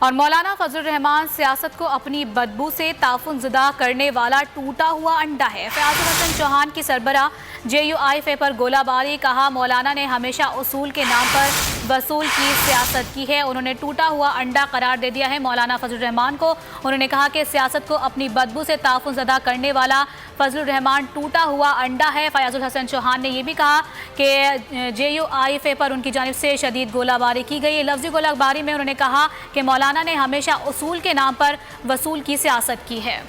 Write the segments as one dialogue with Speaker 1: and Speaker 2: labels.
Speaker 1: और मौलाना फजलुर रहमान सियासत को अपनी बदबू से ताफुनज़दा करने वाला टूटा हुआ अंडा है। फयाजुल हसन चौहान की सरबराह JUIFA पर गोलाबारी, कहा मौलाना ने हमेशा उसूल के नाम पर वसूल की सियासत की है। उन्होंने टूटा हुआ अंडा करार दे दिया है मौलाना फजलुर रहमान को। उन्होंने कहा कि सियासत को अपनी बदबू से ताफुनज़दा करने वाला फजलुर रहमान टूटा हुआ अंडा है। फयाजुल हसन चौहान ने यह भी कहा कि JUIFA पर उनकी जानिब से शदीद गोलाबारी की गई। लफ्ज़ी गोलाबारी में उन्होंने कहा कि मौलाना ने हमेशा उसूल के नाम पर वसूल की सियासत की है।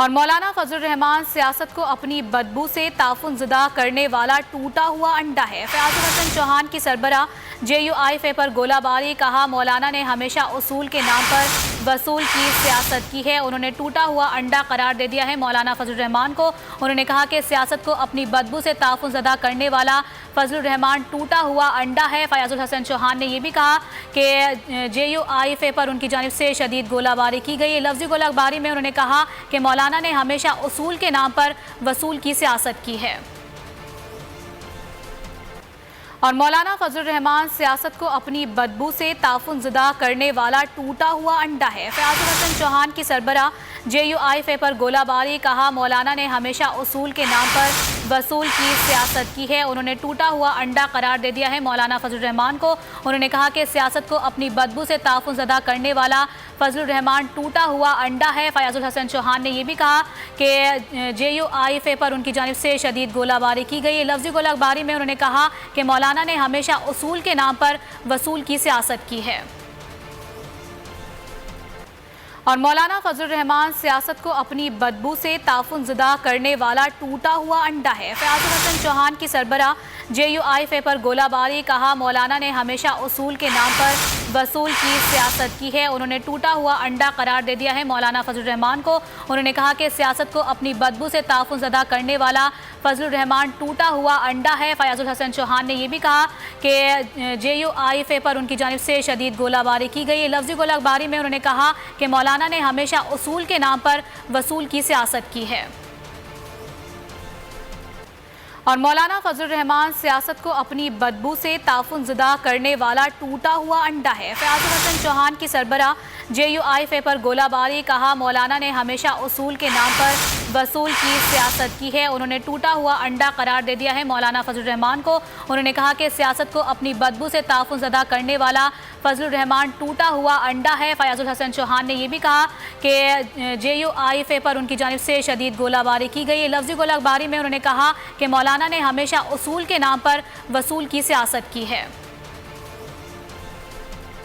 Speaker 1: और मौलाना फजलुर रहमान सियासत को अपनी बदबू से ताफुनज़दा करने वाला टूटा हुआ अंडा है। फयाजुल हसन चौहान की सरबराह JUIFA पर गोलाबारी, कहा मौलाना ने हमेशा उसूल के नाम पर वसूल की सियासत की है। उन्होंने टूटा हुआ अंडा करार दे दिया है मौलाना फजलुर रहमान को। उन्होंने कहा कि सियासत को अपनी बदबू से ताफुनज़दा करने वाला फजलुर रहमान टूटा हुआ अंडा है। फयाजुल हसन चौहान ने यह भी कहा कि JUIFA पर उनकी जानिब से शदीद गोलाबारी की गई। लफ्ज़ी गोलाबारी में उन्होंने कहा कि मौलाना ने हमेशा उसूल के नाम पर वसूल की सियासत की है। और मौलाना फजलुर रहमान सियासत को अपनी बदबू से ताफुनज़दा करने वाला टूटा हुआ अंडा है। फयाजुल हसन चौहान की सरबराह JUIFA पर गोलाबारी, कहा मौलाना ने हमेशा उसूल के नाम पर वसूल की सियासत की है। उन्होंने टूटा हुआ अंडा करार दे दिया है मौलाना फजलुर रहमान को। उन्होंने कहा कि सियासत को अपनी बदबू से ताफुनज़दा करने वाला फजलुर रहमान टूटा हुआ अंडा है। फयाजुल हसन चौहान ने यह भी कहा कि JUIFA पर उनकी जानिब से शदीद गोलाबारी की गई। लफ्ज़ी गोलाबारी में उन्होंने कहा कि मौलाना ने हमेशा उसूल के नाम पर वसूल की सियासत की है। और मौलाना फजलुर रहमान सियासत को अपनी बदबू से ताफुनज़दा करने वाला टूटा हुआ अंडा है। फयाजुल हसन चौहान की सरबराह JUIFA पर गोलाबारी, कहा मौलाना ने हमेशा उसूल के नाम पर वसूल की सियासत की है। उन्होंने टूटा हुआ अंडा करार दे दिया है मौलाना फजलुर रहमान को। उन्होंने कहा कि सियासत को अपनी बदबू से ताफुनज़दा करने वाला फजलुर रहमान टूटा हुआ अंडा है। फयाजुल हसन चौहान ने यह भी कहा कि JUIFA पर उनकी जानिब से शदीद गोलाबारी की गई। लफ्ज़ी गोलाबारी में उन्होंने कहा कि मौलाना ने हमेशा उसूल के नाम पर वसूल की सियासत की है। और मौलाना फजलुर रहमान सियासत को अपनी बदबू से ताफुनज़दा करने वाला टूटा हुआ अंडा है। फयाजुल हसन चौहान की सरबराह JUIFA पर गोलाबारी, कहा मौलाना ने हमेशा उसूल के नाम पर वसूल की सियासत की है। और मौलाना फजलुर रहमान सियासत को अपनी बदबू से ताफुनज़दा करने वाला टूटा हुआ अंडा है। फयाजुल हसन चौहान की सरबराह JUIFA पर गोलाबारी, कहा मौलाना ने हमेशा उसूल के नाम पर वसूल की सियासत की है। उन्होंने टूटा हुआ अंडा करार दे दिया है मौलाना फजलुर रहमान को। उन्होंने कहा कि सियासत को अपनी बदबू से ताफुनज़दा करने वाला फजलुर रहमान टूटा हुआ अंडा है। फयाजुल हसन चौहान ने यह भी कहा कि JUIFA पर उनकी जानिब से शदीद गोलाबारी की गई। लफ्ज़ी गोलाबारी में उन्होंने कहा कि मौलाना ने हमेशा उसूल के नाम पर वसूल की सियासत की है।